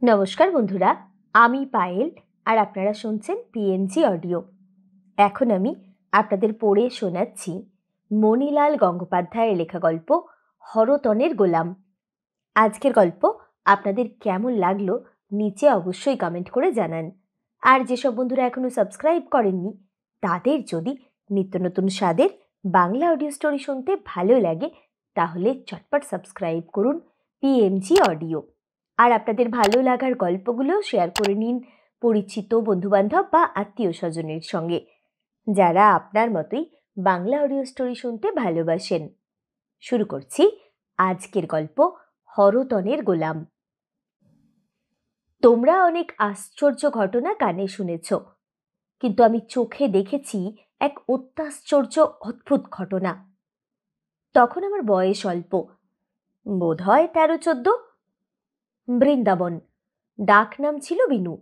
নমস্কার বন্ধুরা, আমি পায়েল আর আপনারা শুনছেন পিএনজি অডিও। এখন আমি আপনাদের পড়ে শোনাচ্ছি মণিলাল গঙ্গোপাধ্যায়ের লেখা গল্প হরতনের গোলাম। আজকের গল্প আপনাদের কেমন লাগলো নিচে অবশ্যই কমেন্ট করে জানান। আর যেসব বন্ধুরা এখনো সাবস্ক্রাইব করেননি তাদের যদি নিত্য নতুন স্বাদের বাংলা অডিও স্টোরি শুনতে ভালো লাগে তাহলে চটপট সাবস্ক্রাইব করুন পিএমজি অডিও। আর আপনাদের ভালো লাগার গল্পগুলো শেয়ার করে নিন পরিচিত বন্ধুবান্ধব বা আত্মীয় স্বজনের সঙ্গে যারা আপনার মতোই বাংলা অডিও স্টোরি শুনতে ভালোবাসেন। শুরু করছি আজকের গল্প হরতনের গোলাম। তোমরা অনেক আশ্চর্য ঘটনা কানে শুনেছ, কিন্তু আমি চোখে দেখেছি এক অত্যাশ্চর্য অদ্ভুত ঘটনা। তখন আমার বয়স অল্প, বোধহয় 13-14। বৃন্দাবন, ডাক নাম ছিল বিনু।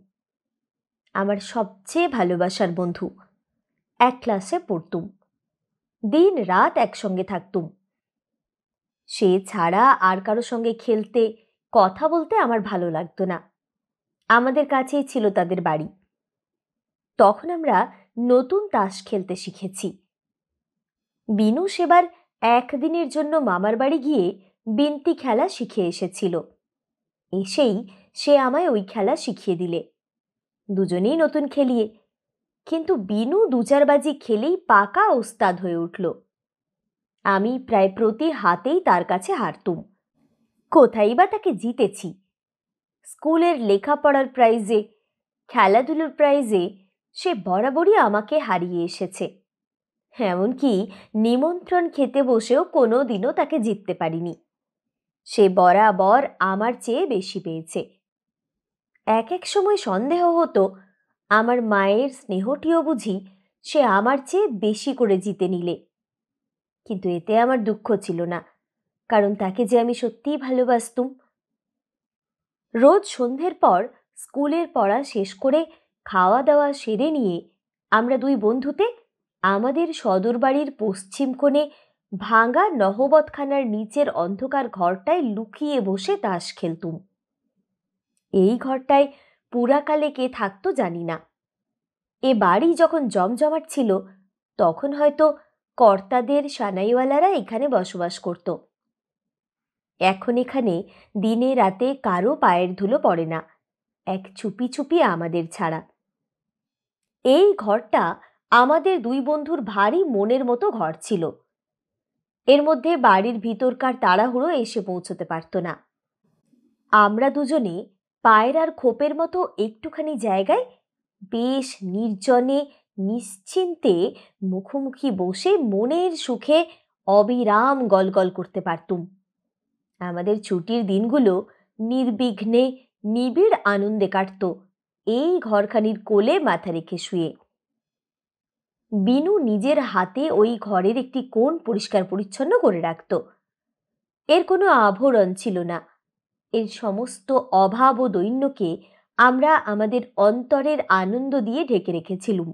আমার সবচেয়ে ভালোবাসার বন্ধু। এক ক্লাসে পড়তুম, দিন রাত একসঙ্গে থাকতুম। সে ছাড়া আর কারো সঙ্গে খেলতে কথা বলতে আমার ভালো লাগতো না। আমাদের কাছেই ছিল তাদের বাড়ি। তখন আমরা নতুন তাস খেলতে শিখেছি। বিনু সেবার একদিনের জন্য মামার বাড়ি গিয়ে বিন্তি খেলা শিখে এসেছিল। এসেই সে আমায় ওই খেলা শিখিয়ে দিলে। দুজনেই নতুন খেলিয়ে, কিন্তু বিনু 2-4 বাজি খেলেই পাকা ওস্তাদ হয়ে উঠল। আমি প্রায় প্রতি হাতেই তার কাছে হারতুম। কোথায় বা তাকে জিতেছি? স্কুলের লেখাপড়ার প্রাইজে, খেলাধুলোর প্রাইজে সে বরাবরই আমাকে হারিয়ে এসেছে। এমনকি নিমন্ত্রণ খেতে বসেও কোনো দিনও তাকে জিততে পারিনি। সে বরাবর আমার চেয়ে বেশি পেয়েছে। এক এক সময় সন্দেহ হতো আমার মায়ের স্নেহটিও বুঝি সে আমার চেয়ে বেশি করে জিতে নিলে। কিন্তু এতে আমার দুঃখ ছিল না, কারণ তাকে যে আমি সত্যিই ভালোবাসতুম। রোজ সন্ধ্যের পর স্কুলের পড়া শেষ করে খাওয়া দাওয়া সেরে নিয়ে আমরা দুই বন্ধুতে আমাদের সদর বাড়ির পশ্চিম কোণে ভাঙা নহবতখানার নিচের অন্ধকার ঘরটায় লুকিয়ে বসে তাস খেলতুম। এই ঘরটায় পুরাকালে কে থাকতো জানি না। এ বাড়ি যখন জমজমাট ছিল তখন হয়তো কর্তাদের সানাইওয়ালারা এখানে বসবাস করত। এখন এখানে দিনে রাতে কারো পায়ের ধুলো পড়ে না, এক চুপি চুপি আমাদের ছাড়া। এই ঘরটা আমাদের দুই বন্ধুর ভারী মনের মতো ঘর ছিল। এর মধ্যে বাড়ির ভিতরকার তাড়াহুড়ো এসে পৌঁছতে পারত না। আমরা দুজনে পায়রার খোপের মতো একটুখানি জায়গায় বেশ নির্জনে নিশ্চিন্তে মুখোমুখি বসে মনের সুখে অবিরাম গলগল করতে পারতুম। আমাদের ছুটির দিনগুলো নির্বিঘ্নে নিবিড় আনন্দে কাটত এই ঘরখানির কোলে মাথা রেখে শুয়ে। বিনু নিজের হাতে ওই ঘরের একটি কোণ পরিষ্কার পরিচ্ছন্ন করে রাখত। এর কোনো আভরণ ছিল না। এর সমস্ত অভাব ও দৈন্যকে আমরা আমাদের অন্তরের আনন্দ দিয়ে ঢেকে রেখেছিলুম।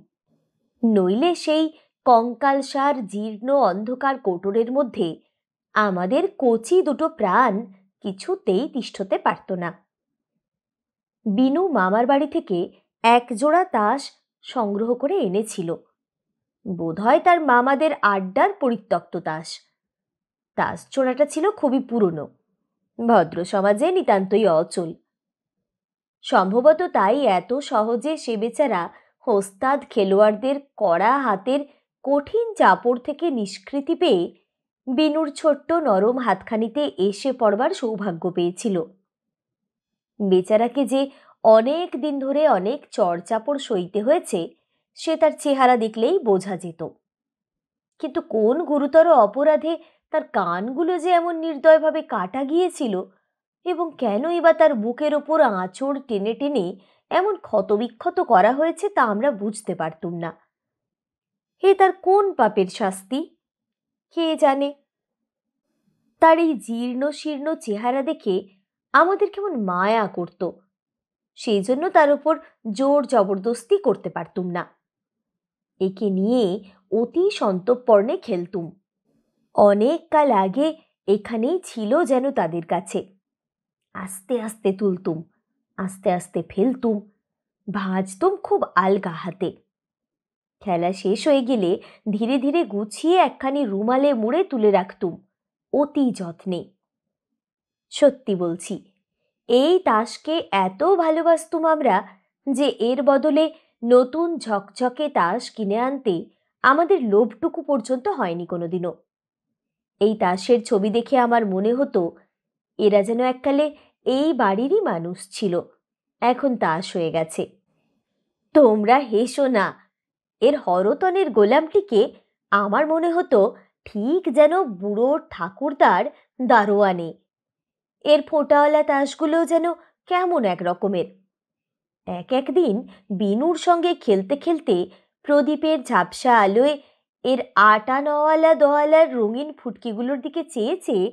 নইলে সেই কঙ্কালসার জীর্ণ অন্ধকার কোটরের মধ্যে আমাদের কচি দুটো প্রাণ কিছুতেই তিষ্ঠতে পারত না। বিনু মামার বাড়ি থেকে এক জোড়া তাস সংগ্রহ করে এনেছিল। বোধহয় তার মামাদের আড্ডার পরিত্যক্ত তাস। তাস জোড়াটা ছিল খুবই পুরনো, ভদ্র সমাজে নিতান্তই অচল। সম্ভবত তাই এত সহজে সে বেচারা ওস্তাদ খেলোয়াড়দের কড়া হাতের কঠিন চাপড় থেকে নিষ্কৃতি পেয়ে বিনুর ছোট্ট নরম হাতখানিতে এসে পড়বার সৌভাগ্য পেয়েছিল। বেচারাকে যে অনেক দিন ধরে অনেক চড়চাপড় সইতে হয়েছে সে তার চেহারা দেখলেই বোঝা যেত। কিন্তু কোন গুরুতর অপরাধে তার কানগুলো যে এমন নির্দয়ভাবে কাটা গিয়েছিল এবং কেনই বা তার বুকের ওপর আঁচড় টেনে টেনে এমন ক্ষতবিক্ষত করা হয়েছে তা আমরা বুঝতে পারতুম না। হে তার কোন পাপের শাস্তি কে জানে। তার এই জীর্ণ শীর্ণ চেহারা দেখে আমাদের কেমন মায়া করত, সেই জন্য তার উপর জোর জবরদস্তি করতে পারতুম না। একে নিয়ে অতি সন্তর্পণে খেলতুম। অনেক কাল আগে এখানেই ছিল যেন তাদের কাছে। আস্তে আস্তে তুলতুম, আস্তে আস্তে ফেলতুম, ভাজতুম খুব আলগা হাতে। খেলা শেষ হয়ে গেলে ধীরে ধীরে গুছিয়ে একখানি রুমালে মুড়ে তুলে রাখতুম অতি যত্নে। সত্যি বলছি, এই তাসকে এত ভালোবাসতুম আমরা যে এর বদলে নতুন ঝকঝকে তাস কিনে আনতে আমাদের লোভটুকু পর্যন্ত হয়নি কোনোদিনও। এই তাসের ছবি দেখে আমার মনে হতো এরা যেন এককালে এই বাড়িরই মানুষ ছিল, এখন তাস হয়ে গেছে। তোমরা হেসো না, এর হরতনের গোলামটিকে আমার মনে হতো ঠিক যেন বুড়ো ঠাকুরদার দারোয়ানে। এর ফোঁটাওয়ালা তাসগুলোও যেন কেমন এক রকমের। একদিন বিনুর সঙ্গে খেলতে খেলতে প্রদীপের ঝাপসা আলোয় এর আটা নওয়ালা দোয়ালার রঙিন ফুটকিগুলোর দিকে চেয়ে চেয়ে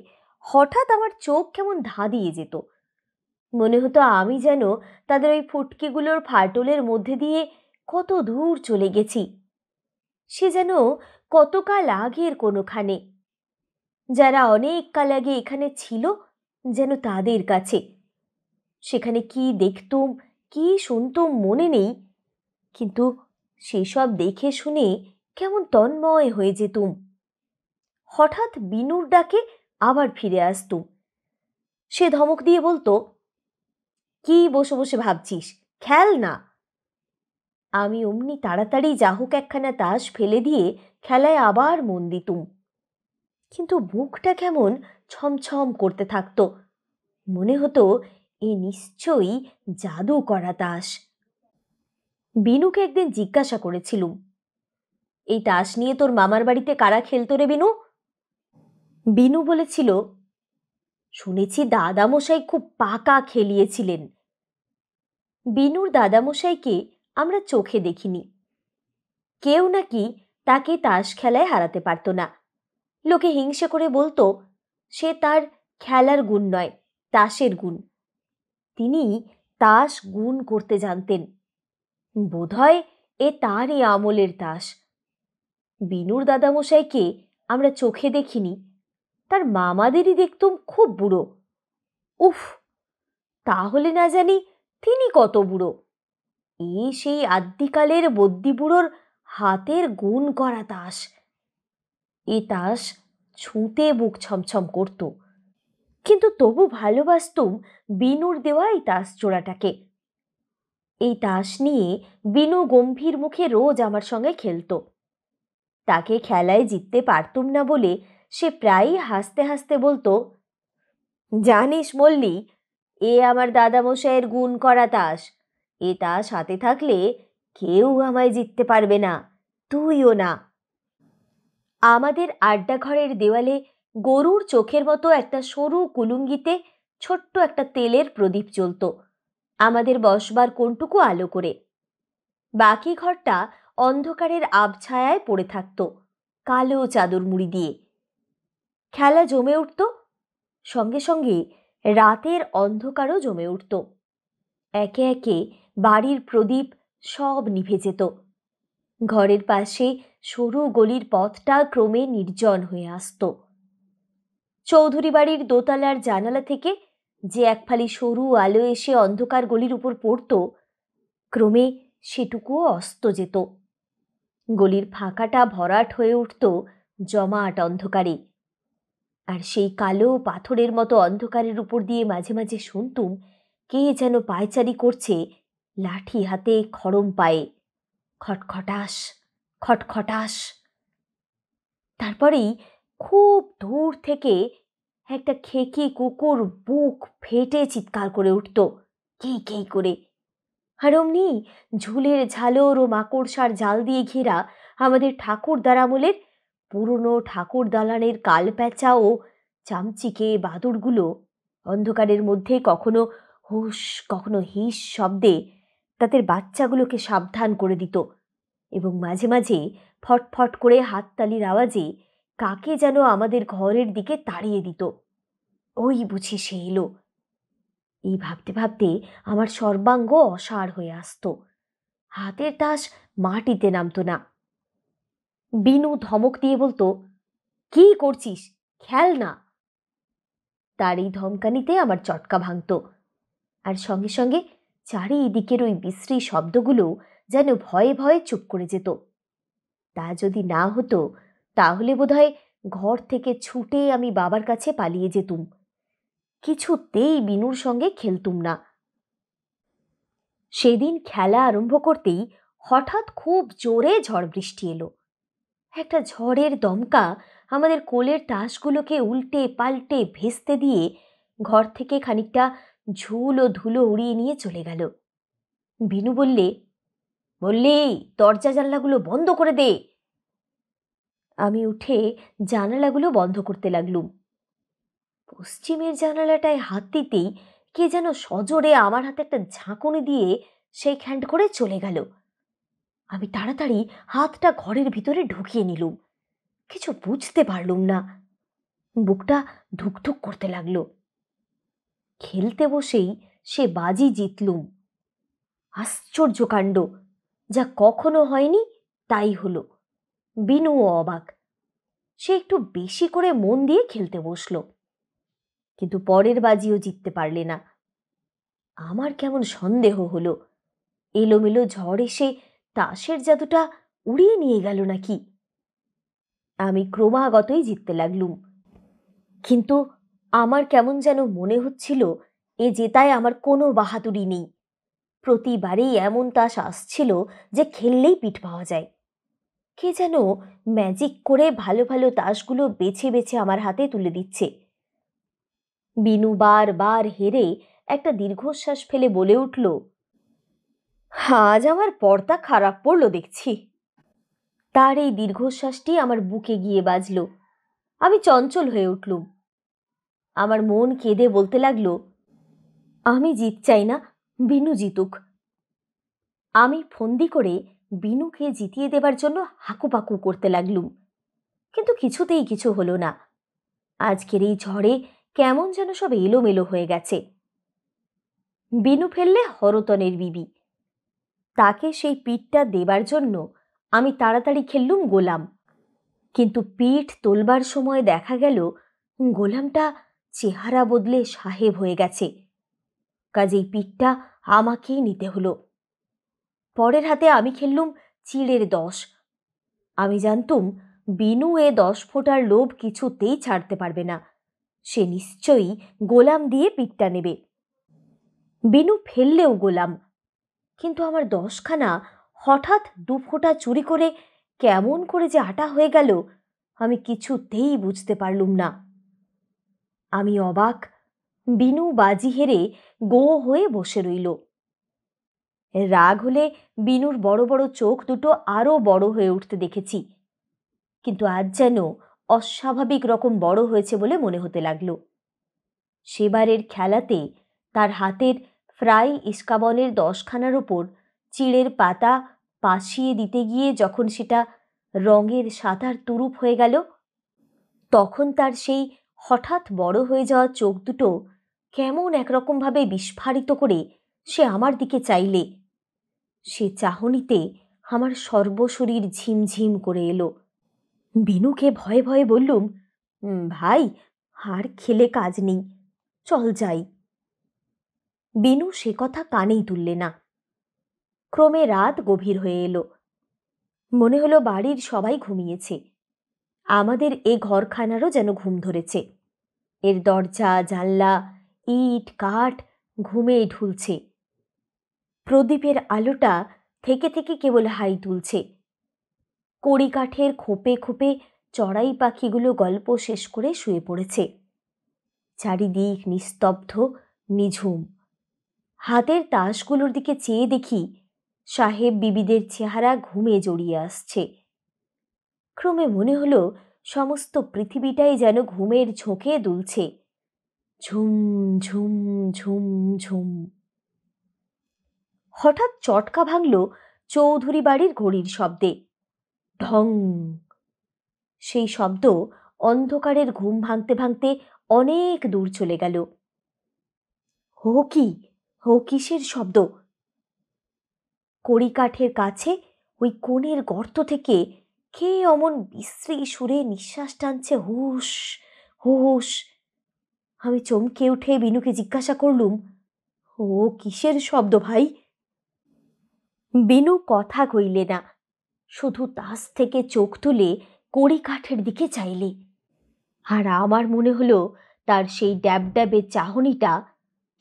হঠাৎ আমার চোখ কেমন ধাঁধিয়ে যেত। মনে হতো আমি যেন তাদের ওই ফুটকিগুলোর ফাটলের মধ্যে দিয়ে কত দূর চলে গেছি, সে যেন কতকাল আগের কোনোখানে, যারা অনেক কাল আগে এখানে ছিল যেন তাদের কাছে। সেখানে কি দেখতুম কি শুনতুম মনে নেই, কিন্তু সেসব দেখে শুনে কেমন তন্ময় হয়ে যেতুম। হঠাৎ বিনুর ডাকে আবার ফিরে আসতুম। সে ধমক দিয়ে বলতো, কি বসে বসে ভাবছিস, খেল না। আমি অমনি তাড়াতাড়ি যাহুক একখানা তাস ফেলে দিয়ে খেলায় আবার মন দিতুম। কিন্তু বুকটা কেমন ছমছম করতে থাকতো, মনে হতো এ নিশ্চয়ই জাদু করা তাস। বিনুকে একদিন জিজ্ঞাসা করেছিলুম, এই তাস নিয়ে তোর মামার বাড়িতে কারা খেলতো রে বিনু? বিনু বলেছিল, শুনেছি দাদামশাই খুব পাকা খেলিয়েছিলেন। বিনুর দাদামশাইকে আমরা চোখে দেখিনি, কেউ নাকি তাকে তাস খেলায় হারাতে পারত না। লোকে হিংসে করে বলতো সে তার খেলার গুণ নয়, তাসের গুণ। তিনি তাস গুণ করতে জানতেন। বোধহয় এ তারই আমলের তাস। বিনুর দাদামশাইকে আমরা চোখে দেখিনি, তার মামাদেরই দেখতুম খুব বুড়ো। উফ, তাহলে না জানি তিনি কত বুড়ো। এই সেই আদ্যিকালের বদ্যি বুড়োর হাতের গুণ করা তাস। এ তাস ছুঁতে বুক ছমছম করত, কিন্তু তবু ভালোবাসতুম বিনুর দেওয়া এই তাস জোড়াটাকে। এই তাস নিয়ে বিনু গম্ভীর মুখে রোজ আমার সঙ্গে খেলত। তাকে খেলায় জিততে পারতুম না বলে সে প্রায়ই হাসতে হাসতে বলতো, জানিস মল্লি, এ আমার দাদামশাইয়ের গুণ করা তাস। এ তাস হাতে থাকলে কেউ আমায় জিততে পারবে না, তুইও না। আমাদের আড্ডা ঘরের দেওয়ালে গরুর চোখের মতো একটা সরু কুলুঙ্গিতে ছোট্ট একটা তেলের প্রদীপ জ্বলত, আমাদের বসবার কোণটুকু আলো করে। বাকি ঘরটা অন্ধকারের আবছায়ায় পড়ে থাকত কালো চাদর মুড়ি দিয়ে। খেলা জমে উঠত, সঙ্গে সঙ্গে রাতের অন্ধকারও জমে উঠত। একে একে বাড়ির প্রদীপ সব নিভে যেত। ঘরের পাশে সরু গলির পথটা ক্রমে নির্জন হয়ে আসত। চৌধুরী বাড়ির দোতলার জানালা থেকে যে এক ফালি সরু আলো এসে অন্ধকার গলির উপর পড়ত, ক্রমে সেটুকুও অস্ত যেত। গলির ফাঁকাটা ভরাট হয়ে উঠত জমাট অন্ধকারে। আর সেই কালো পাথরের মতো অন্ধকারের উপর দিয়ে মাঝে মাঝে শুনতুম কে যেন পায়চারি করছে লাঠি হাতে খড়ম পায়ে, খটখটাস খটখটাস। তারপরেই খুব দূর থেকে একটা খেকি কুকুর বুক ফেটে চিৎকার করে উঠত কেই কেই করে। আর অমনি ঝুলের ঝালর ও মাকড়সার জাল দিয়ে ঘেরা আমাদের ঠাকুরদার আমলের পুরনো ঠাকুর দালানের কালপ্যাঁচা ও চামচিকে বাদুড়গুলো অন্ধকারের মধ্যে কখনো হুস কখনো হিস শব্দে তাদের বাচ্চাগুলোকে সাবধান করে দিত, এবং মাঝে মাঝে ফটফট করে হাততালির আওয়াজে কাকে যেন আমাদের ঘরের দিকে তাড়িয়ে দিত। ওই বুঝি সে এলো। এই ভাবতে ভাবতে আমার সর্বাঙ্গ অসাড় হয়ে আসত, হাতের তাস মাটিতে নামতো না। বিনু ধমক দিয়ে বলতো, কি করছিস, খেল না। তার এই ধমকানিতে আমার চটকা ভাঙত, আর সঙ্গে সঙ্গে চারিদিকের ওই বিশ্রী শব্দগুলো যেন ভয়ে ভয়ে চুপ করে যেত। তা যদি না হতো তাহলে বোধহয় ঘর থেকে ছুটে আমি বাবার কাছে পালিয়ে যেতুম। কিছুতেই বিনুর সঙ্গে খেলতুম না। সেদিন খেলা আরম্ভ করতেই হঠাৎ খুব জোরে ঝড় বৃষ্টি এলো। একটা ঝড়ের দমকা আমাদের কোলের তাসগুলোকে উল্টে পাল্টে ভেস্তে দিয়ে ঘর থেকে খানিকটা ঝুল ও ধুলো উড়িয়ে নিয়ে চলে গেল। বিনু বললি দরজা জানলাগুলো বন্ধ করে দে। আমি উঠে জানালাগুলো বন্ধ করতে লাগলুম। পশ্চিমের জানালাটায় হাত দিতেই কে যেন সজোরে আমার হাতে একটা ঝাঁকুনি দিয়ে সেই হ্যান্ড করে চলে গেল। আমি তাড়াতাড়ি হাতটা ঘরের ভিতরে ঢুকিয়ে নিলুম। কিছু বুঝতে পারলুম না। বুকটা ধুকধুক করতে লাগলো। খেলতে বসেই সে বাজি জিতলুম। আশ্চর্য কাণ্ড, যা কখনো হয়নি তাই হলো। বিনুও অবাক। সে একটু বেশি করে মন দিয়ে খেলতে বসলো, কিন্তু পরের বাজিও জিততে পারলে না। আমার কেমন সন্দেহ হলো, এলোমেলো ঝড় এসে তাসের জাদুটা উড়িয়ে নিয়ে গেল নাকি। আমি ক্রমাগতই জিততে লাগলুম, কিন্তু আমার কেমন যেন মনে হচ্ছিল এ জেতায় আমার কোনো বাহাদুরি নেই। প্রতিবারেই এমন তাস আসছিল যে খেললেই পিঠ পাওয়া যায়। কে যেন ম্যাজিক করে ভালো ভালো তাসগুলো বেছে বেছে আমার হাতে তুলে দিচ্ছে। বিনু বার হেরে একটা দীর্ঘশ্বাস ফেলে বলে উঠল, আজ আমার পর্দা খারাপ পড়ল দেখছি। তার এই দীর্ঘশ্বাসটি আমার বুকে গিয়ে বাজল। আমি চঞ্চল হয়ে উঠলুম। আমার মন কেঁদে বলতে লাগলো, আমি জিত চাই না, বিনু জিতুক। আমি ফন্দি করে বিনুকে জিতিয়ে দেবার জন্য হাকুপাকু করতে লাগলুম, কিন্তু কিছুতেই কিছু হলো না। আজকের এই ঝড়ে কেমন যেন সব এলোমেলো হয়ে গেছে। বিনু ফেললে হরতনের বিবি, তাকে সেই পিঠটা দেবার জন্য আমি তাড়াতাড়ি খেললুম গোলাম। কিন্তু পিঠ তোলবার সময় দেখা গেল গোলামটা চেহারা বদলে সাহেব হয়ে গেছে। কাজেই পিঠটা আমাকেই নিতে হলো। পরের হাতে আমি খেললুম চিড়ের 10। আমি জানতুম বিনু এ 10 ফোঁটার লোভ কিছুতেই ছাড়তে পারবে না। সে নিশ্চয়ই গোলাম দিয়ে পিঠটা নেবে। বিনু ফেললেও গোলাম, কিন্তু আমার 10খানা হঠাৎ 2 ফোঁটা চুরি করে কেমন করে যে আটা হয়ে গেল আমি কিছুতেই বুঝতে পারলুম না। আমি অবাক। বিনু বাজি হেরে গো হয়ে বসে রইল। রাগ হলে বিনুর বড় বড় চোখ দুটো আরো বড় হয়ে উঠতে দেখেছি, কিন্তু আজ যেন অস্বাভাবিক রকম বড় হয়েছে বলে মনে হতে লাগলো। সেবারের খেলাতে তার হাতের ফ্রাই ইস্কাবনের 10খানার ওপর চিড়ের পাতা পাশিয়ে দিতে গিয়ে যখন সেটা রঙের সাদার তুরুপ হয়ে গেল, তখন তার সেই হঠাৎ বড় হয়ে যাওয়া চোখ দুটো কেমন একরকমভাবে বিস্ফারিত করে সে আমার দিকে চাইলে, সে চাহনিতে আমার সর্বশরীর ঝিমঝিম করে এলো। বিনুকে ভয়ে ভয়ে বললুম, ভাই, আর খেলে কাজ নেই, চল যাই। বিনু সে কথা কানেই তুললে না। ক্রমে রাত গভীর হয়ে এলো। মনে হলো বাড়ির সবাই ঘুমিয়েছে। আমাদের এ ঘরখানারও যেন ঘুম ধরেছে। এর দরজা জানলা ইট কাঠ ঘুমে ঢুলছে। প্রদীপের আলোটা থেকে থেকে কেবল হাই তুলছে। কড়ি কাঠের খোপে খোপে চড়াই পাখিগুলো গল্প শেষ করে শুয়ে পড়েছে। চারিদিক নিস্তব্ধ, নিঝুম। হাতের তাসগুলোর দিকে চেয়ে দেখি সাহেব বিবিদের চেহারা ঘুমে জড়িয়ে আসছে। ক্রমে মনে হলো সমস্ত পৃথিবীটাই যেন ঘুমের ঝোঁকে দুলছে। ঝুম ঝুম ঝুম ঝুম। হঠাৎ চটকা ভাঙল চৌধুরী বাড়ির ঘড়ির শব্দে। ঢং। সেই শব্দ অন্ধকারের ঘুম ভাঙতে ভাঙতে অনেক দূর চলে গেল। হো কিসের শব্দ? কড়ি কাঠের কাছে ওই কোণের গর্ত থেকে কে অমন বিশ্রী সুরে নিঃশ্বাস টানছে, হুস হুস। আমি চমকে উঠে বিনুকে জিজ্ঞাসা করলুম, ও কিসের শব্দ ভাই? বিনু কথা কইলে না, শুধু তাস থেকে চোখ তুলে কড়িকাঠের দিকে চাইলে। আর আমার মনে হলো তার সেই ড্যাবড্যাবে চাহনিটা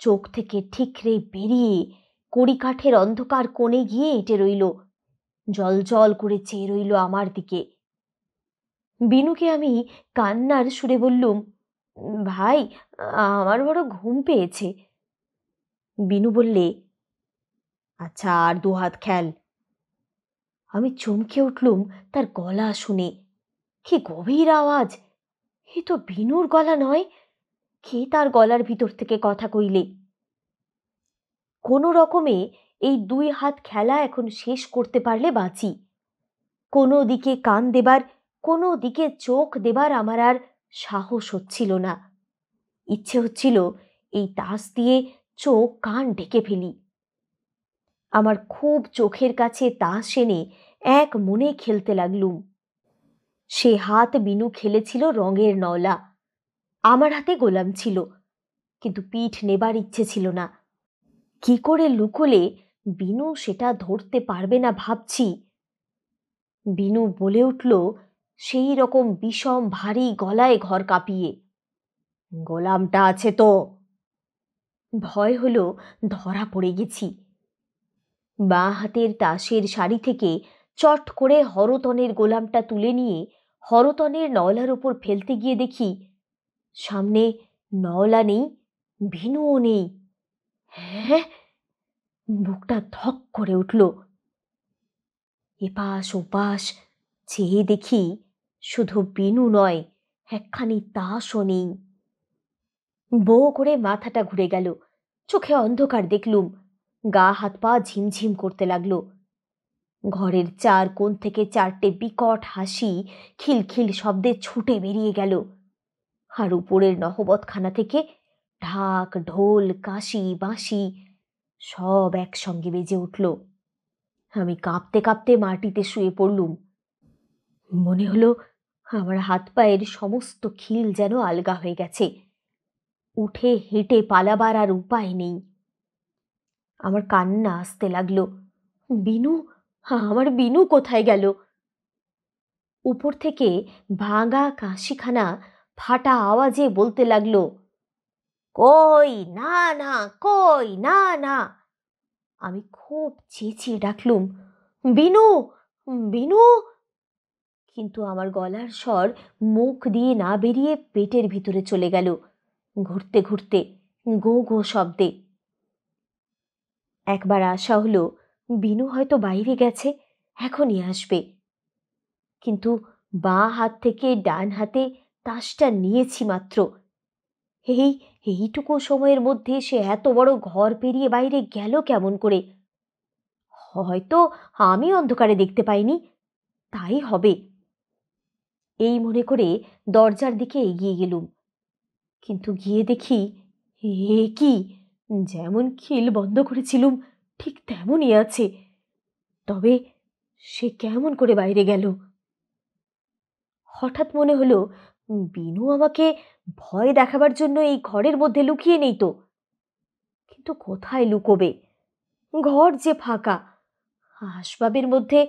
চোখ থেকে ঠিকরে বেরিয়ে কড়িকাঠের অন্ধকার কোণে গিয়ে এঁটে রইল, জল করে চেয়ে রইল আমার দিকে। বিনুকে আমি কান্নার সুরে বললুম, ভাই, আমার বড় ঘুম পেয়েছে। বিনু বললে, আচ্ছা আর দুহাত খেল। আমি চমকে উঠলুম তার গলা শুনে। কি গভীর আওয়াজ! এ তো বিনুর গলা নয়। কে তার গলার ভিতর থেকে কথা কইলে? কোনো রকমে এই 2 হাত খেলা এখন শেষ করতে পারলে বাঁচি। কোনো দিকে কান দেবার, কোনো দিকে চোখ দেবার আমার আর সাহস হচ্ছিল না। ইচ্ছে হচ্ছিল এই তাস দিয়ে চোখ কান ঢেকে ফেলি। আমার খুব চোখের কাছে তাস এনে এক মনে খেলতে লাগলুম। সে হাত বিনু খেলেছিল রঙের নওলা, আমার হাতে গোলাম ছিল, কিন্তু পিঠ নেবার ইচ্ছে ছিল না। কি করে লুকোলে বিনু সেটা ধরতে পারবে না ভাবছি। বিনু বলে উঠল সেই রকম বিষম ভারী গলায় ঘর কাঁপিয়ে, গোলামটা আছে তো। ভয় হলো ধরা পড়ে গেছি। বাঁ হাতের তাসের শাড়ি থেকে চট করে হরতনের গোলামটা তুলে নিয়ে হরতনের নওলার উপর ফেলতে গিয়ে দেখি সামনে নওলা নেই, বিনুও নেই। হ্যাঁ, বুকটা ধক করে উঠল। এপাশ ওপাশ চেয়ে দেখি শুধু বিনু নয়, একখানি তাসও নেই। বো করে মাথাটা ঘুরে গেল, চোখে অন্ধকার দেখলুম, গা হাত পা ঝিমঝিম করতে লাগলো। ঘরের 4 কোণ থেকে 4টে বিকট হাসি খিলখিল শব্দে ছুটে বেরিয়ে গেল। আর উপরের নহবতখানা থেকে ঢাক ঢোল কাশি বাঁশি সব একসঙ্গে বেজে উঠল। আমি কাঁপতে কাঁপতে মাটিতে শুয়ে পড়লুম। মনে হলো আমার হাত পায়ের সমস্ত খিল যেন আলগা হয়ে গেছে। উঠে হেঁটে পালাবার আর উপায় নেই। আমার কান্না আসতে লাগলো। বিনু, আমার বিনু কোথায় গেল? উপর থেকে ভাঙা কাশিখানা ফাটা আওয়াজে বলতে লাগলো, কই না না, কই না না। আমি খুব চেঁচিয়ে ডাকলুম, বিনু, বিনু। কিন্তু আমার গলার স্বর মুখ দিয়ে না বেরিয়ে পেটের ভিতরে চলে গেল, ঘুরতে ঘুরতে গো গো শব্দে। একবার আশা হলো বিনু হয়তো বাইরে গেছে, এখনই আসবে। কিন্তু বাঁ হাত থেকে ডান হাতে তাসটা নিয়েছি মাত্র। এইটুকু সময়ের মধ্যে সে এত বড় ঘর পেরিয়ে বাইরে গেল কেমন করে? হয়তো আমি অন্ধকারে দেখতে পাইনি, তাই হবে। এই মনে করে দরজার দিকে এগিয়ে গেলুম। কিন্তু গিয়ে দেখি, এ কি! যেমন খিল বন্ধ করেছিলুম ঠিক তেমনই আছে। তবে সে কেমন করে বাইরে গেল? হঠাৎ মনে হলো বিনু আমাকে ভয় দেখাবার জন্য এই ঘরের মধ্যে লুকিয়ে নেই তো। কিন্তু কোথায় লুকোবে? ঘর যে ফাঁকা, আসবাবের মধ্যে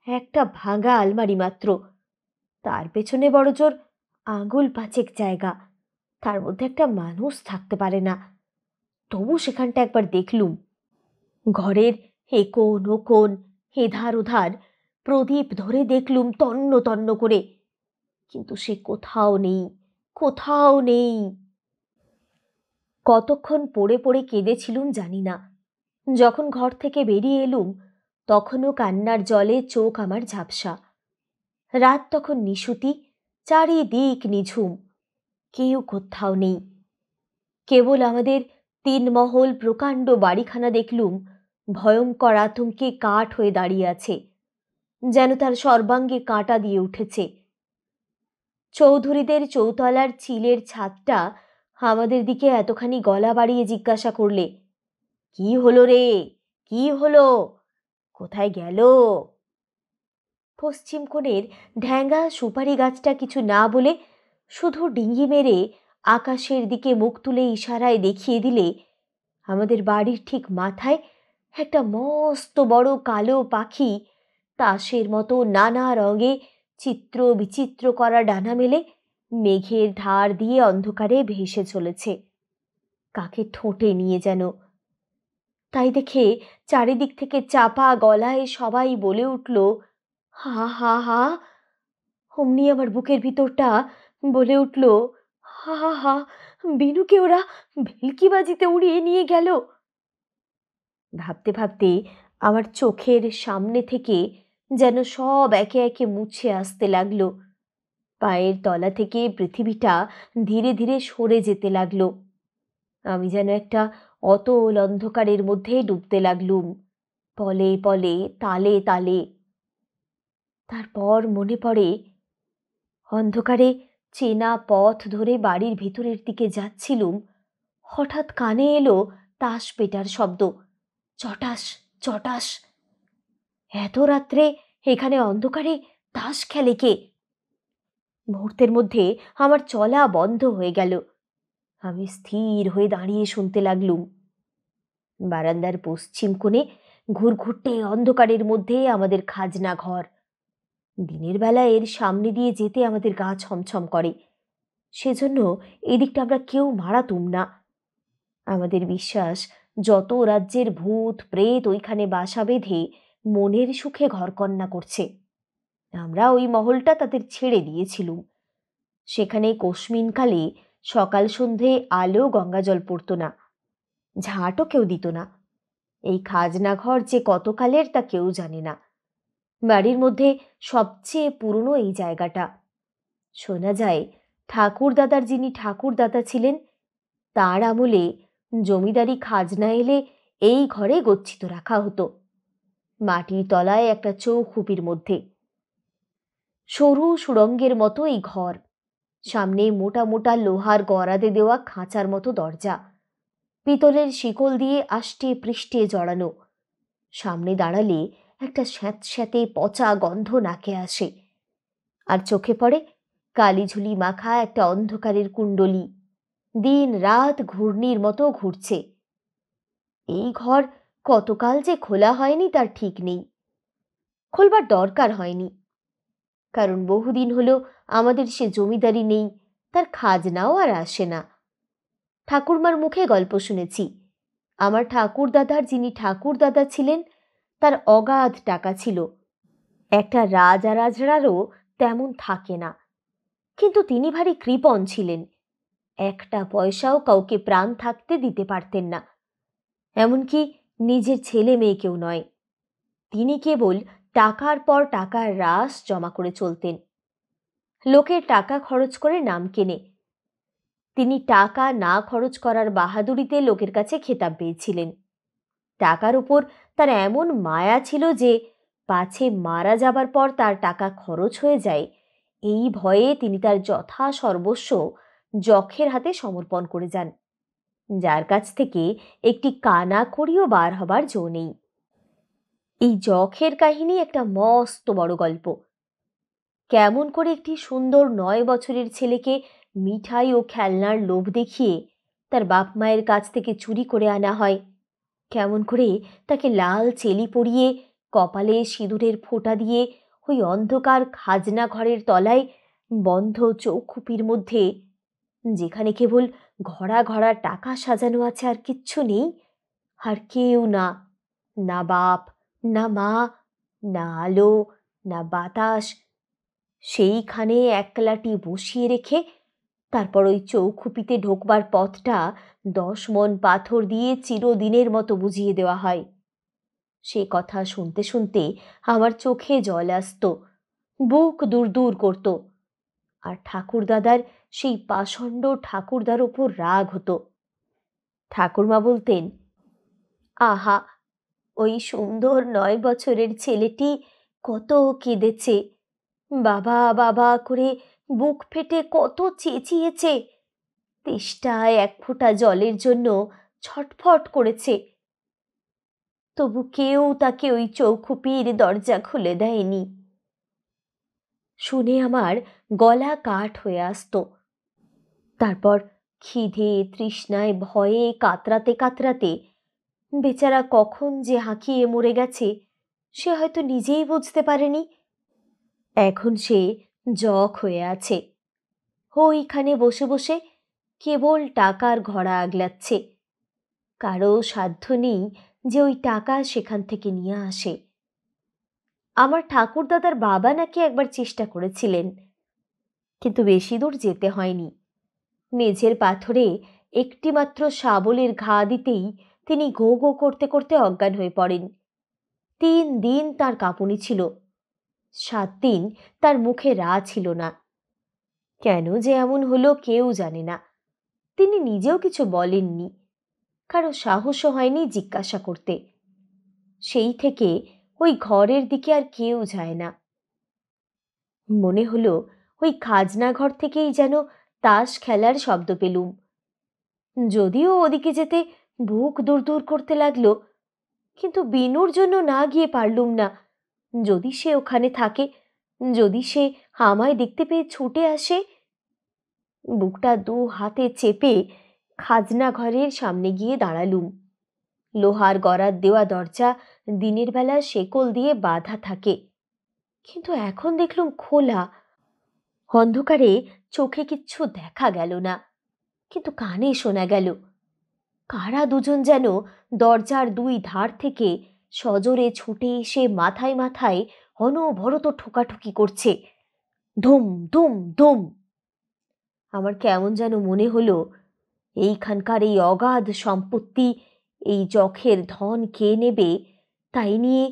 একটা ভাঙা আলমারি মাত্র, তার পেছনে বড়জোর আঙুল 5 জায়গা, তার মধ্যে একটা মানুষ থাকতে পারে না। তবু সেখানটা একবার দেখলুম। ঘরের এ কোণ ও কোণ, এধার ওধার প্রদীপ ধরে দেখলুম তন্ন তন্ন করে, কিন্তু সে কোথাও নেই, কোথাও নেই। কতক্ষণ পড়ে পড়ে কেঁদেছিলুম জানি না। যখন ঘর থেকে বেরিয়ে এলুম তখনও কান্নার জলে চোখ আমার ঝাপসা। রাত তখন নিশুতি, চারিদিক নিঝুম, কেউ কোথাও নেই। কেবল আমাদের 3 মহল প্রকাণ্ড বাড়িখানা দেখলুম ভয়ঙ্কর আতঙ্কে কাঠ হয়ে দাঁড়িয়ে আছে, যেন তার সর্বাঙ্গে কাঁটা দিয়ে উঠেছে। চৌধুরীদের চৌতলার চিলের ছাদটা আমাদের দিকে এতখানি গলা বাড়িয়ে জিজ্ঞাসা করলে, কি হলো রে, কি হলো, কোথায় গেল? পশ্চিম কোণের ঢ্যাঙ্গা সুপারি গাছটা কিছু না বলে শুধু ডিঙ্গি মেরে আকাশের দিকে মুখ তুলে ইশারায় দেখিয়ে দিলে আমাদের বাড়ির ঠিক মাথায় একটা মস্ত বড় কালো পাখি তাসের মতো নানা রঙে চিত্র বিচিত্র করা ডানা মেলে মেঘের ধার দিয়ে অন্ধকারে ভেসে চলেছে, কাকে ঠোঁটে নিয়ে যেন। তাই দেখে চারিদিক থেকে চাপা গলায় সবাই বলে উঠল, হা হা হা। অমনি আমার বুকের ভিতরটা বলে উঠল, হা হা হা, বিনুকে ওরা ভেলকিবাজিতে উড়িয়ে নিয়ে গেল। ভাবতে ভাবতে আমার চোখের সামনে থেকে যেন সব একে একে মুছে আসতে লাগলো। পায়ের তলা থেকে পৃথিবীটা ধীরে ধীরে সরে যেতে লাগলো। আমি যেন একটা অতল অন্ধকারের মধ্যে ডুবতে লাগলুম, পলে পলে, তালে তালে। তারপর মনে পড়ে, অন্ধকারে চেনা পথ ধরে বাড়ির ভেতরের দিকে যাচ্ছিলুম, হঠাৎ কানে এলো তাস পেটার শব্দ, চটাস চটাস। এত রাত্রে এখানে অন্ধকারে তাস খেলে কে? মুহূর্তের মধ্যে আমার চলা বন্ধ হয়ে গেল। আমি স্থির হয়ে দাঁড়িয়ে শুনতে লাগলুম। বারান্দার পশ্চিম কোণে ঘুরঘুরটে অন্ধকারের মধ্যে আমাদের খাজনা ঘর। দিনের বেলা এর সামনে দিয়ে যেতে আমাদের গা ছমছম করে, সেজন্য এদিকটা আমরা কেউ মারাতুম না। আমাদের বিশ্বাস, যত রাজ্যের ভূত প্রেত ওইখানে বাসা বেঁধে মনের সুখে ঘরকন্না করছে। আমরা ওই মহলটা তাদের ছেড়ে দিয়েছিলুম। সেখানে কোশমিনকালে সকাল সন্ধে আলো গঙ্গাজল পড়তো না, ঝাঁটও কেউ দিত না। এই খাজনা ঘর যে কতকালের তা কেউ জানে না। বাড়ির মধ্যে সবচেয়ে পুরনো এই জায়গাটা। শোনা যায় ঠাকুরদাদার যিনি ঠাকুরদাদা ছিলেন, তার আমলে জমিদারি খাজনা এলে এই ঘরে গচ্ছিত রাখা হতো, মাটির তলায় একটা চৌখুপির মধ্যে। সরু সুড়ঙ্গের মতো এই ঘর, সামনে মোটা মোটা লোহার গরাদে দেওয়া খাঁচার মতো দরজা, পিতলের শিকল দিয়ে আষ্টে পৃষ্ঠে জড়ানো। সামনে দাঁড়ালে একটা স্যাঁতস্যাঁতে পচা গন্ধ নাকে আসে, আর চোখে পড়ে কালিঝুলি মাখা একটা অন্ধকারের কুণ্ডলী, দিন রাত ঘূর্ণির মতো ঘুরছে। এই ঘর কতকাল যে খোলা হয়নি তার ঠিক নেই। খোলবার দরকার হয়নি, কারণ বহুদিন হলো আমাদের সে জমিদারি নেই, তার খাজনাও আর আসে না। ঠাকুরমার মুখে গল্প শুনেছি, আমার ঠাকুরদাদার যিনি ঠাকুরদাদা ছিলেন, তার অগাধ টাকা ছিল। একটা রাজরাজড়ারও তেমন থাকে না, কিন্তু তিনি ভারী কৃপণ ছিলেন। একটা পয়সাও কাউকে প্রাণ থাকতে দিতে পারতেন না, এমনকি নিজের ছেলে মেয়েকেও নয়। তিনি কেবল টাকার পর টাকার রাশ জমা করে চলতেন। লোকের টাকা খরচ করে নাম কেনে। তিনি টাকা না খরচ করার বাহাদুরিতে লোকের কাছে খেতাব পেয়েছিলেন। টাকার উপর তার এমন মায়া ছিল যে পাছে মারা যাবার পর তার টাকা খরচ হয়ে যায়, এই ভয়ে তিনি তার যথা সর্বস্ব যখের হাতে সমর্পণ করে যান, যার কাছ থেকে একটি কানা কড়িও বার হবার জো নেই। এই যখের কাহিনী একটা মস্ত বড় গল্প। কেমন করে একটি সুন্দর 9 বছরের ছেলেকে মিঠাই ও খেলনার লোভ দেখিয়ে তার বাপ মায়ের কাছ থেকে চুরি করে আনা হয়, কেমন করে তাকে লাল চেলি পরিয়ে কপালে সিঁদুরের ফোঁটা দিয়ে ওই অন্ধকার খাজনা ঘরের তলায় বন্ধ চৌখুপির মধ্যে, যেখানে কেবল ঘড়া ঘড়া টাকা সাজানো আছে, আর কিচ্ছু নেই, আর কেউ না, না বাপ, না মা, না আলো, না বাতাস, সেইখানে একলাটি বসিয়ে রেখে তারপর ওই চৌখুপিতে ঢোকবার পথটা 10 মণ পাথর দিয়ে চিরদিনের মতো বুঝিয়ে দেওয়া হয়। সে কথা শুনতে শুনতে আমার চোখে জল আসত, বুক দূর দূর করত, আর ঠাকুরদাদার সেই পাষণ্ড ঠাকুরদার ওপর রাগ হতো। ঠাকুরমা বলতেন, আহা, ওই সুন্দর 9 বছরের ছেলেটি কত কেঁদেছে, বাবা বাবা করে বুক ফেটে কত চেঁচিয়েছে, তেষ্টায় 1 ফোঁটা জলের জন্য ছটফট করেছে, তবু কেউ তাকে ওই চৌখুপির দরজা খুলে দেয়নি। শুনে আমার গলা কাঠ হয়ে আসত। তারপর খিদে তৃষ্ণায় ভয়ে কাতরাতে কাতরাতে বেচারা কখন যে হাঁকিয়ে মরে গেছে সে হয়তো নিজেই বুঝতে পারেনি। এখন সে জখ হয়ে আছে, ওইখানে বসে বসে কেবল টাকার ঘড়া আগলাচ্ছে। কারো সাধ্য নেই যে ওই টাকা সেখান থেকে নিয়ে আসে। আমার ঠাকুরদাদার বাবা নাকি একবার চেষ্টা করেছিলেন, কিন্তু বেশি দূর যেতে হয়নি। মেঝের পাথরে একটিমাত্র শাবলের ঘা দিতেই তিনি গো গো করতে করতে অজ্ঞান হয়ে পড়েন। 3 দিন তার কাঁপুনি ছিল, 7 দিন তার মুখে রা ছিল না। কেন যে এমন হলো কেউ জানে না। তিনি নিজেও কিছু বলেননি, কারো সাহসও হয়নি জিজ্ঞাসা করতে। সেই থেকে ওই ঘরের দিকে আর কেউ যায় না। মনে হলো ওই খাজনা ঘর থেকেই যেন তাস খেলার শব্দ পেলুম। যদিও ওদিকে যেতে বুক দূর দূর করতে লাগলো, কিন্তু বিনুর জন্য না গিয়ে পারলুম না। যদি সে ওখানে থাকে, যদি সে আমায় দেখতে পেয়ে ছুটে আসে। বুকটা 2 হাতে চেপে খাজনা ঘরের সামনে গিয়ে দাঁড়ালুম। লোহার গরাদ দেওয়া দরজা দিনের বেলা শেকল দিয়ে বাঁধা থাকে, কিন্তু এখন দেখলুম খোলা। অন্ধকারে চোখে কিচ্ছু দেখা গেল না, কিন্তু কানে শোনা গেল কারা দুজন যেন দরজার 2 ধার থেকে সজোরে ছুটে এসে মাথায় মাথায় অনবরত ঠোকাঠুকি করছে, ধুম ধুম ধুম। আমার কেমন যেন মনে হলো এইখানকার এই অগাধ সম্পত্তি, এই যখের ধন কে নেবে তাই নিয়ে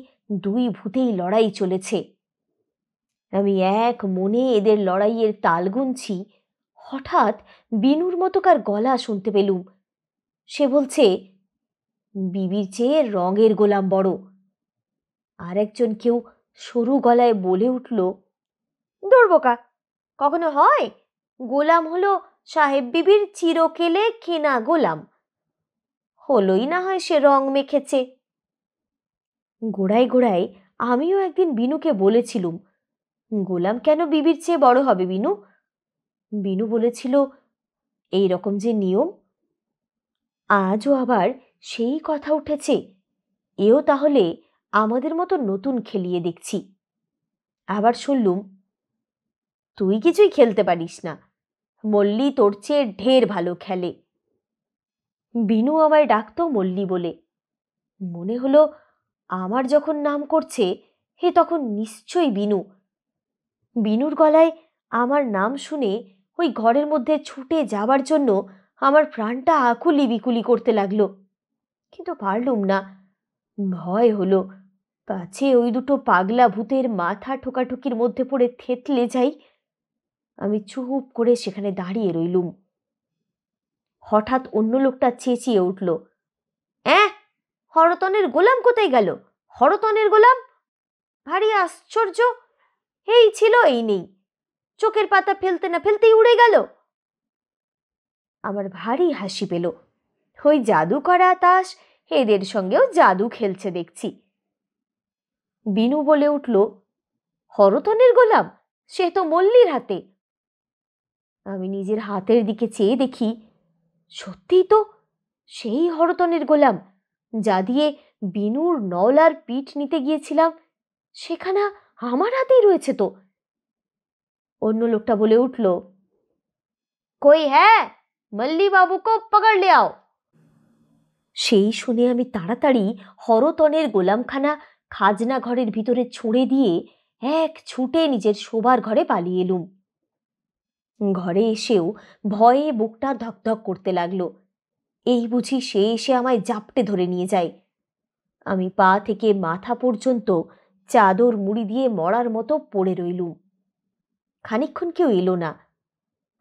2 ভূতেই লড়াই চলেছে। আমি এক মনে এদের লড়াইয়ের তাল গুনছি। হঠাৎ বিনুর মতোকার গলা শুনতে পেলুম। সে বলছে, বিবির চেয়ে রঙের গোলাম বড়। আর একজন কেউ সরু গলায় বলে উঠল, দূর্বোকা, কখনো হয়? গোলাম হলো সাহেব বিবির চিরকেলে কেনা গোলাম, হলোই না হয় সে রং মেখেছে। গোড়ায় গোড়ায় আমিও একদিন বিনুকে বলেছিলুম, গোলাম কেন বিবির চেয়ে বড় হবে বিনু? বিনু বলেছিল, এই রকম যে নিয়ম। আজও আবার সেই কথা উঠেছে। এও তাহলে আমাদের মতো নতুন খেলিয়ে দেখছি। আবার শুনলুম, তুই কিছুই খেলতে পারিস না, মল্লি তোর চেয়ে ঢের ভালো খেলে। বিনু আমায় ডাকতো মল্লি বলে। মনে হলো আমার যখন নাম করছে হে তখন নিশ্চয়ই বিনু। বিনুর গলায় আমার নাম শুনে ওই ঘরের মধ্যে ছুটে যাবার জন্য আমার প্রাণটা আকুলি বিকুলি করতে লাগলো, কিন্তু পারলুম না। ভয় হলো পাছে ওই দুটো পাগলা ভূতের মাথা ঠোকাঠুকির মধ্যে পড়ে থেতলে যাই। আমি চুপ করে সেখানে দাঁড়িয়ে রইলুম। হঠাৎ অন্য লোকটা চেঁচিয়ে উঠল, হরতনের গোলাম কোথায় গেল? হরতনের গোলাম? ভারী আশ্চর্য, এই ছিল এই নেই, চোখের পাতা ফেলতে না ফেলতেই উড়ে গেল। আমার ভারী হাসি পেল। ওই জাদু করা তাস এদের সঙ্গেও জাদু খেলছে দেখছি। বিনু বলে উঠল, হরতনের গোলাম সে তো মল্লির হাতে। আমি নিজের হাতের দিকে চেয়ে দেখি, সত্যিই তো সেই হরতনের গোলাম যা দিয়ে বিনুর নওলার পিঠ নিতে গিয়েছিলাম, সেখানা আমার হাতেই রয়েছে তো। অন্য লোকটা বলে উঠল, কই হ্যাঁ, মল্লি বাবু কো পকড় লে আও। সেই শুনে আমি তাড়াতাড়ি হরতনের গোলামখানা খাজনা ঘরের ভিতরে ছুঁড়ে দিয়ে এক ছুটে নিজের শোবার ঘরে পালিয়ে এলুম। ঘরে এসেও ভয়ে বুকটা ধকধক করতে লাগলো। এই বুঝি সে এসে আমায় জাপটে ধরে নিয়ে যায়। আমি পা থেকে মাথা পর্যন্ত চাদর মুড়ি দিয়ে মরার মতো পড়ে রইলুম। খানিকক্ষণ কেউ এলো না।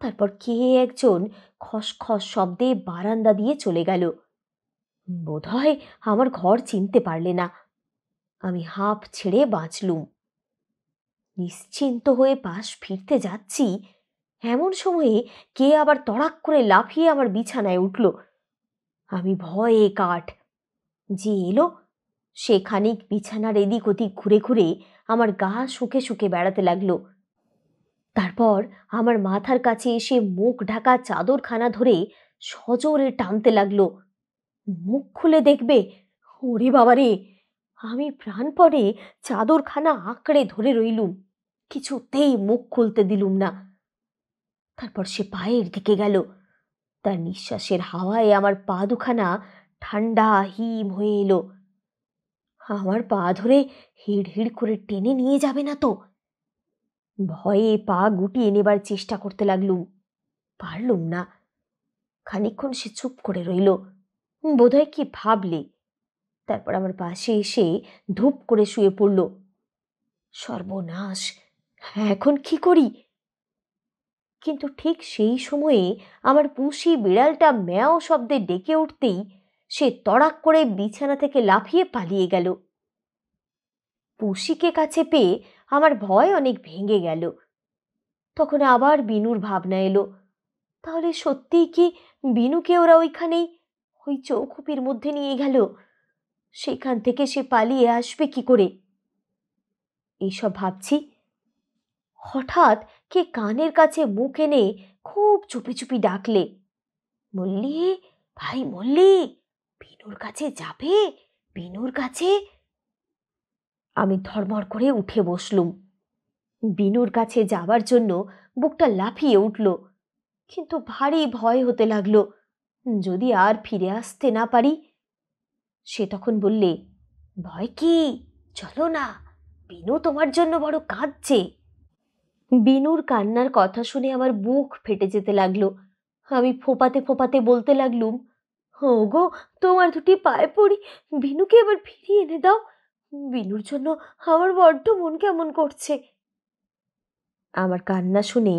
তারপর কে একজন খসখস শব্দে বারান্দা দিয়ে চলে গেল। বোধহয় আমার ঘর চিনতে পারলে না। আমি হাঁপ ছেড়ে বাঁচলুম। নিশ্চিন্ত হয়ে পাশ ফিরতে যাচ্ছি, এমন সময়ে কে আবার তড়াক করে লাফিয়ে আমার বিছানায় উঠল। আমি ভয়ে কাঠ। যে এলো সে খানিক বিছানার এদিক ওদিক ঘুরে ঘুরে আমার গা শুকে শুকে বেড়াতে লাগলো। তারপর আমার মাথার কাছে এসে মুখ ঢাকা চাদরখানা ধরে সজোরে টানতে লাগলো। মুখ খুলে দেখবে। ওরে বাবারে! আমি প্রাণপণে চাদরখানা আঁকড়ে ধরে রইলুম, কিছুতেই মুখ খুলতে দিলুম না। তারপর সে পায়ের দিকে গেল। তার নিঃশ্বাসের হাওয়ায় আমার পা দুখানা ঠান্ডা হিম হয়ে এলো। আমার পা ধরে হিড় হিড় করে টেনে নিয়ে যাবে না তো? ভয়ে পা গুটিয়ে নেবার চেষ্টা করতে লাগলুম, পারলুম না। খানিকক্ষণ সে চুপ করে রইল, বোধহয় কি ভাবলে। তারপর আমার পাশে এসে ধূপ করে শুয়ে পড়ল। সর্বনাশ! এখন কি করি? কিন্তু ঠিক সেই সময়ে আমার পুষি বিড়ালটা ম্যাও শব্দে ডেকে উঠতেই সে তড়াক করে বিছানা থেকে লাফিয়ে পালিয়ে গেল। পুষিকে কাছে পেয়ে আমার ভয় অনেক ভেঙে গেল। তখন আবার বিনুর ভাবনা এলো, তাহলে সত্যিই কি বিনুকে ওরা ওইখানেই ওই চৌখুপির মধ্যে নিয়ে গেল? সেখান থেকে সে পালিয়ে আসবে কি করে? এইসব ভাবছি, হঠাৎ কে কানের কাছে মুখ এনে খুব চুপি চুপি ডাকলে, মল্লি, ভাই মল্লি, বিনুর কাছে যাবে? বিনুর কাছে। আমি ধড়মড় করে উঠে বসলুম। বিনুর কাছে যাবার জন্য বুকটা লাফিয়ে উঠল, কিন্তু ভারী ভয় হতে লাগলো, যদি আর ফিরে আসতে না পারি। সে তখন বললে, ভয় কি, চলো না, বিনু তোমার জন্য বড় কাঁদছে। বিনুর কান্নার কথা শুনে আমার বুক ফেটে যেতে লাগলো। আমি ফোপাতে ফোপাতে বলতে লাগলুম, ওগো, তোমার দুটি পায়ে পড়ি, বিনুকে এবার ফিরিয়ে এনে দাও। বিনুর জন্য আমার বড্ড মন কেমন করছে। আমার কান্না শুনে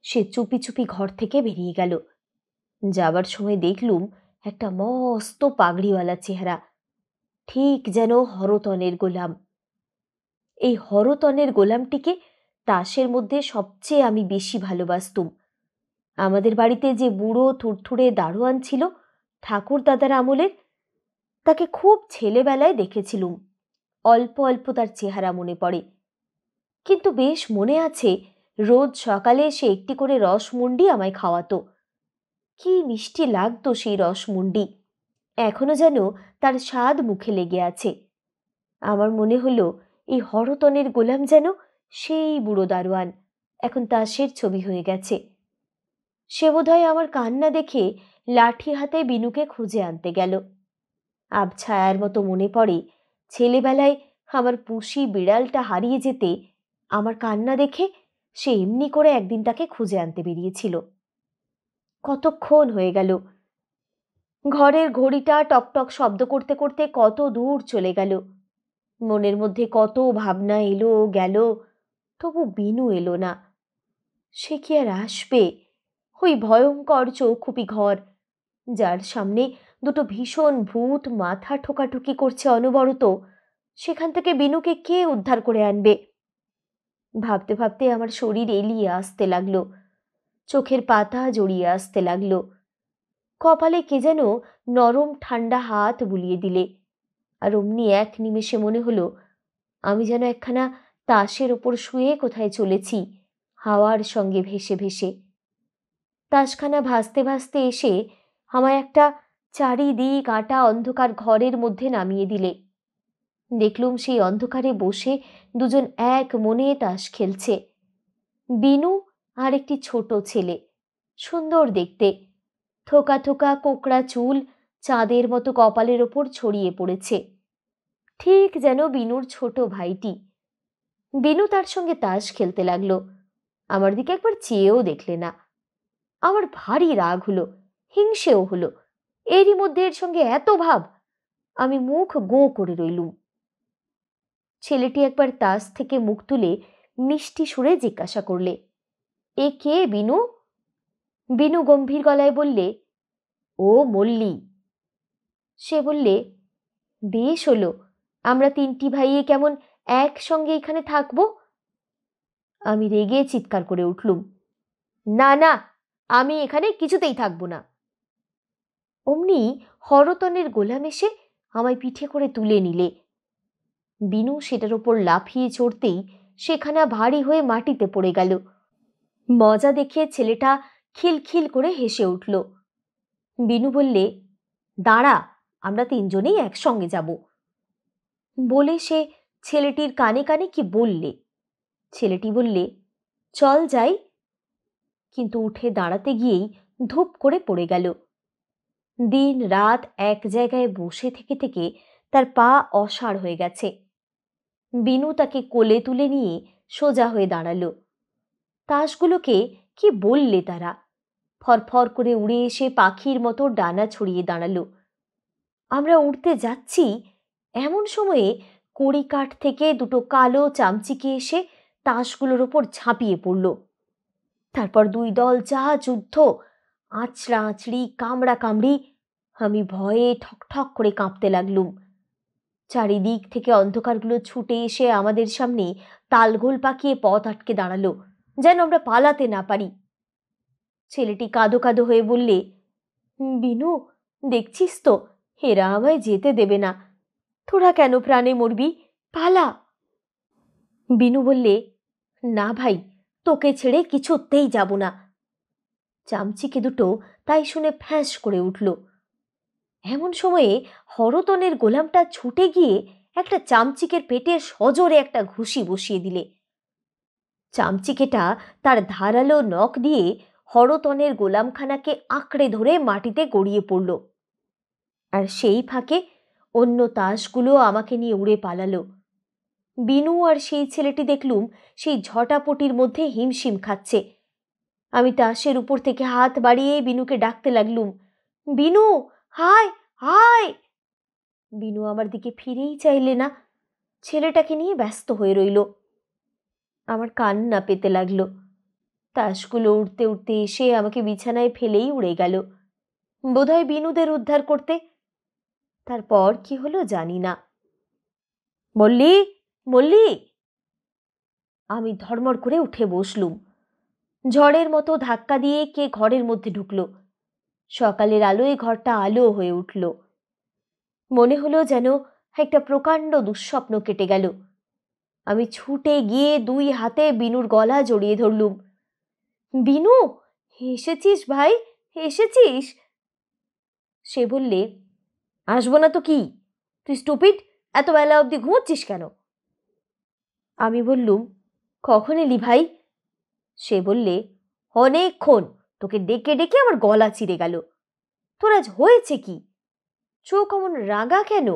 সে চুপি চুপি ঘর থেকে বেরিয়ে গেল। যাবার সময় দেখলুম একটা মস্ত পাগড়িওয়ালা চেহারা, ঠিক যেন হরতনের গোলাম। এই হরতনের গোলামটিকে তাসের মধ্যে সবচেয়ে আমি বেশি ভালোবাসতুম। আমাদের বাড়িতে যে বুড়ো থুরথুরে দারোয়ান ছিল ঠাকুর দাদার আমলের, তাকে খুব ছেলেবেলায় দেখেছিলুম। অল্প অল্প তার চেহারা মনে পড়ে, কিন্তু বেশ মনে আছে রোজ সকালে সে একটি করে রসমুন্ডি আমায় খাওয়াতো। কি মিষ্টি লাগতো সেই রসমুন্ডি, এখনো যেন তার স্বাদ মুখে লেগে আছে। আমার মনে হলো এই হরতনের গোলাম যেন সেই বুড়ো দারোয়ান, এখন তাসের ছবি হয়ে গেছে। সে বোধহয় আমার কান্না দেখে লাঠি হাতে বিনুকে খুঁজে আনতে গেল। আবছায়ার মতো মনে পড়ে ছেলেবেলায় আমার পুষি বিড়ালটা হারিয়ে যেতে আমার কান্না দেখে সে এমনি করে একদিন তাকে খুঁজে আনতে বেরিয়েছিল। কতক্ষণ হয়ে গেল, ঘরের ঘড়িটা টকটক শব্দ করতে করতে কত দূর চলে গেল। মনের মধ্যে কত ভাবনা এলো গেল, তবু বিনু এলো না। সে কি আর আসবে? ওই ভয়ঙ্কর চৌখুপি ঘর, যার সামনে দুটো ভীষণ ভূত মাথা ঠোকাঠুকি করছে অনবরত, সেখান থেকে বিনুকে কে উদ্ধার করে আনবে? ভাবতে ভাবতে আমার শরীর এলিয়ে আসতে লাগলো, চোখের পাতা জড়িয়ে আসতে লাগলো। কপালে কে যেন নরম ঠান্ডা হাত বুলিয়ে দিলে, আর অমনি এক নিমেষে মনে হলো আমি যেন একখানা তাসের ওপর শুয়ে কোথায় চলেছি, হাওয়ার সঙ্গে ভেসে ভেসে। তাসখানা ভাসতে ভাসতে এসে আমায় একটা চারিদিক আটা অন্ধকার ঘরের মধ্যে নামিয়ে দিলে। দেখলুম সেই অন্ধকারে বসে দুজন এক মনে তাস খেলছে, বিনু আর একটি ছোট ছেলে, সুন্দর দেখতে, থোকা থোকা কোকড়া চুল চাঁদের মতো কপালের ওপর ছড়িয়ে পড়েছে, ঠিক যেন বিনুর ছোট ভাইটি। বিনু তার সঙ্গে তাস খেলতে লাগলো, আমার দিকে একবার চেয়েও দেখলে না। আমার ভারী রাগ হলো, হিংসেও হলো, এরই মধ্যে এর সঙ্গে এত ভাব। আমি মুখ গোঁ করে রইলুম। ছেলেটি একবার তাস থেকে মুখ তুলে মিষ্টি সুরে জিজ্ঞাসা করলে, এ কে বিনু? বিনু গম্ভীর গলায় বললে, ও মল্লি। সে বললে, বেশ হলো, আমরা তিনটি ভাইয়ে কেমন একসঙ্গে এখানে থাকবো। আমি রেগে চিৎকার করে উঠলুম, না না, আমি এখানে কিছুতেই থাকবো না। অমনি হরতনের গোলাম এসে আমায় পিঠে করে তুলে নিলে। বিনু সেটার ওপর লাফিয়ে চড়তেই সেখানা ভারী হয়ে মাটিতে পড়ে গেল। মজা দেখে ছেলেটা খিলখিল করে হেসে উঠল। বিনু বললে, দাঁড়া, আমরা তিনজনেই একসঙ্গে যাব। বলে সে ছেলেটির কানে কানে কি বললে। ছেলেটি বললে, চল যাই। কিন্তু উঠে দাঁড়াতে গিয়েই ধুপ করে পড়ে গেল। দিন রাত এক জায়গায় বসে থেকে থেকে তার পা অসাড় হয়ে গেছে। বিনু তাকে কোলে তুলে নিয়ে সোজা হয়ে দাঁড়ালো। তাসগুলোকে কি বললে তারা, ফরফর করে উড়ে এসে পাখির মতো ডানা ছড়িয়ে দাঁড়ালো। আমরা উড়তে যাচ্ছি, এমন সময়ে কড়িকাঠ থেকে দুটো কালো চামচিকে এসে তাসগুলোর ওপর ঝাঁপিয়ে পড়ল। তারপর দুই দল যা যুদ্ধ, আঁচড়া আঁচড়ি, কামড়া কামড়ি। আমি ভয়ে ঠকঠক করে কাঁপতে লাগলুম। চারিদিক থেকে অন্ধকারগুলো ছুটে এসে আমাদের সামনে তালগোল পাকিয়ে পথ আটকে দাঁড়ালো, যেন আমরা পালাতে না পারি। ছেলেটি কাঁদো কাঁদো হয়ে বললে, বিনু, দেখছিস তো, এরা আমায় যেতে দেবে না। তোরা কেন প্রাণে মরবি, পালা। বিনু বললে, না ভাই, তোকে ছেড়ে কিছুতেই যাব না। চামচিকে দুটো তাই শুনে ফ্যাঁস করে উঠল। এমন সময়ে হরতনের গোলামটা ছুটে গিয়ে একটা চামচিকের পেটে সজোরে একটা ঘুষি বসিয়ে দিলে। চামচিকেটা তার ধারালো নখ দিয়ে হরতনের গোলামখানাকে আঁকড়ে ধরে মাটিতে গড়িয়ে পড়ল। আর সেই ফাঁকে অন্য তাসগুলো আমাকে নিয়ে উড়ে পালালো। বিনু আর সেই ছেলেটি দেখলুম সেই ঝটাপটির মধ্যে হিমশিম খাচ্ছে। আমি তাসের উপর থেকে হাত বাড়িয়ে বিনুকে ডাকতে লাগলুম, বিনু, হায় হায়। বিনু আমার দিকে ফিরেই চাইলে না, ছেলেটাকে নিয়ে ব্যস্ত হয়ে রইল। আমার কান্না পেতে লাগলো। তাসগুলো উড়তে উড়তে এসে আমাকে বিছানায় ফেলেই উড়ে গেল, বোধহয় বিনুদের উদ্ধার করতে। তারপর কি হলো জানি না। মল্লি, মল্লি। আমি ধর্মর করে উঠে বসলুম। ঝড়ের মতো ধাক্কা দিয়ে কে ঘরের মধ্যে ঢুকলো। সকালের আলোয় ঘরটা আলো হয়ে উঠল। মনে হলো যেন একটা প্রকাণ্ড দুঃস্বপ্ন কেটে গেল। আমি ছুটে গিয়ে দুই হাতে বিনুর গলা জড়িয়ে ধরলুম। বিনু, এসেছিস ভাই, এসেছিস? সে বললে, আসবো না তো কি, তুই স্টুপিড, এত বেলা অবধি ঘুমোচ্ছিস কেন? আমি বললুম, কখন এলি ভাই? সে বললে, অনেকক্ষণ, তোকে ডেকে ডেকে আমার গলা চিরে গেল। তোর আজ হয়েছে কি? চোখ অমন রাগা কেন?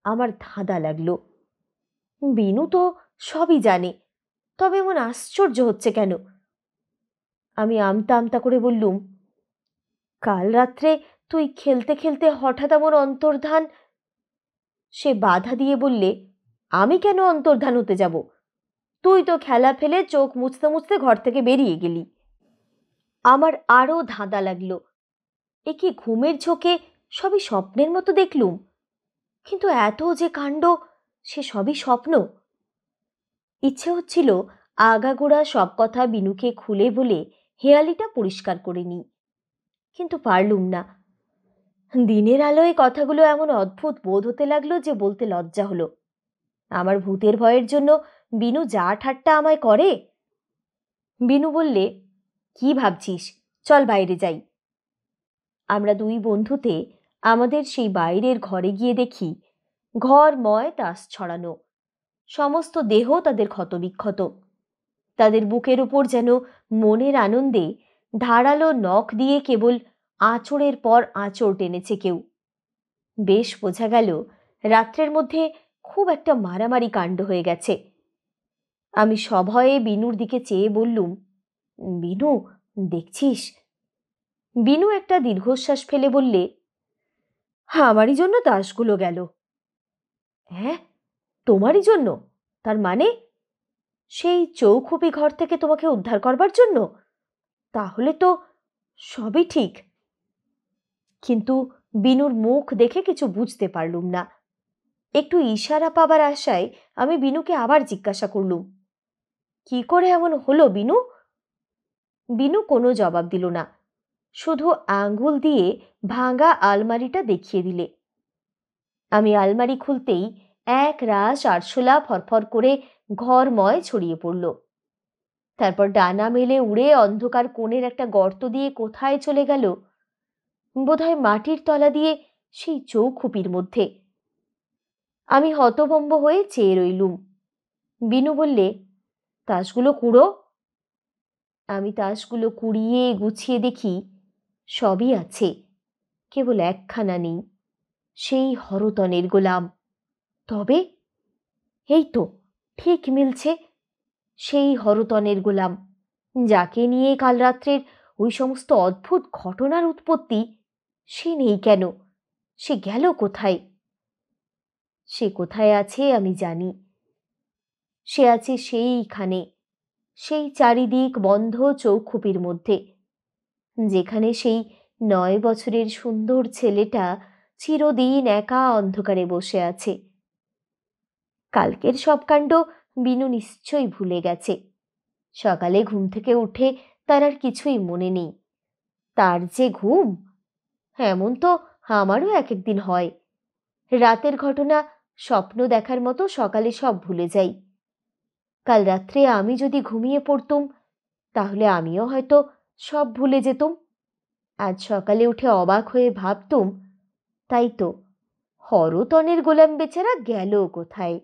আমার ধাঁধা লাগলো। বিনু তো সবই জানে, তবে এমন আশ্চর্য হচ্ছে কেন? আমি আমতা আমতা করে বললুম, কাল রাত্রে তুই খেলতে খেলতে হঠাৎ এমন অন্তর্ধান। সে বাধা দিয়ে বললে, আমি কেন অন্তর্ধান হতে যাব? তুই তো খেলা ফেলে চোখ মুছতে মুছতে ঘর থেকে বেরিয়ে গেলি। আমার আরো ধাঁধা লাগলো। এ কি ঘুমের ঝোঁকে সবই স্বপ্নের মতো দেখলুম? কিন্তু এত যে কাণ্ড, সে সবই স্বপ্ন। ইচ্ছে হচ্ছিল আগাগোড়া সব কথা বিনুকে খুলে বলে হেয়ালিটা পরিষ্কার করে নিই, কিন্তু পারলুম না। দিনের আলোয় কথাগুলো এমন অদ্ভুত বোধ হতে লাগলো যে বলতে লজ্জা হলো। আমার ভূতের ভয়ের জন্য বিনু যা ঠাট্টা আমায় করে। বিনু বললে, কি ভাবছিস, চল বাইরে যাই। আমরা দুই বন্ধুতে আমাদের সেই বাইরের ঘরে গিয়ে দেখি ঘরময় তাস ছড়ানো, সমস্ত দেহ তাদের ক্ষতবিক্ষত। তাদের বুকের উপর যেন মনের আনন্দে ধারালো নখ দিয়ে কেবল আঁচড়ের পর আঁচড় টেনেছে কেউ। বেশ বোঝা গেল রাত্রের মধ্যে খুব একটা মারামারি কাণ্ড হয়ে গেছে। আমি সভয়ে বিনুর দিকে চেয়ে বললুম, বিনু, দেখছিস? বিনু একটা দীর্ঘশ্বাস ফেলে বললে, আমারই জন্য তাসগুলো গেল। হ্যাঁ, তোমারই জন্য? তার মানে সেই চৌখুপি ঘর থেকে তোমাকে উদ্ধার করবার জন্য? তাহলে তো সবই ঠিক। কিন্তু বিনুর মুখ দেখে কিছু বুঝতে পারলুম না। একটু ইশারা পাবার আশায় আমি বিনুকে আবার জিজ্ঞাসা করলুম, কি করে এমন হলো বিনু? বিনু কোনো জবাব দিল না, শুধু আঙ্গুল দিয়ে ভাঙা আলমারিটা দেখিয়ে দিলে। আমি আলমারি খুলতেই এক রাশ আরশোলা ফরফর করে ঘরময় ছড়িয়ে পড়ল। তারপর ডানা মেলে উড়ে অন্ধকার কোণের একটা গর্ত দিয়ে কোথায় চলে গেল, বোধহয় মাটির তলা দিয়ে সেই চৌখুপির মধ্যে। আমি হতভম্ব হয়ে চেয়ে রইলুম। বিনু বললে, তাসগুলো কুড়ো। আমি তাসগুলো কুড়িয়ে গুছিয়ে দেখি সবই আছে, কেবল একখানা নেই, সেই হরতনের গোলাম। তবে এই তো ঠিক মিলছে, সেই হরতনের গোলাম, যাকে নিয়ে কাল রাত্রের ওই সমস্ত অদ্ভুত ঘটনার উৎপত্তি, সে নেই কেন? সে গেল কোথায়? সে কোথায় আছে আমি জানি। সে আছে সেইখানে, সেই চারিদিক বন্ধ চৌখুপির মধ্যে, যেখানে সেই 9 বছরের সুন্দর ছেলেটা চিরদিন একা অন্ধকারে বসে আছে। কালকের সব কাণ্ড বিনু নিশ্চয়ই ভুলে গেছে। সকালে ঘুম থেকে উঠে তার আর কিছুই মনে নেই। তার যে ঘুম, এমন তো আমারও এক একদিন হয়। রাতের ঘটনা স্বপ্ন দেখার মতো সকালে সব ভুলে যাই। কাল রাত্রে আমি যদি ঘুমিয়ে পড়তুম, তাহলে আমিও হয়তো সব ভুলে যেতুম। আজ সকালে উঠে অবাক হয়ে ভাবতুম, তাই তো, হরতনের গোলাম বেচারা গেল কোথায়?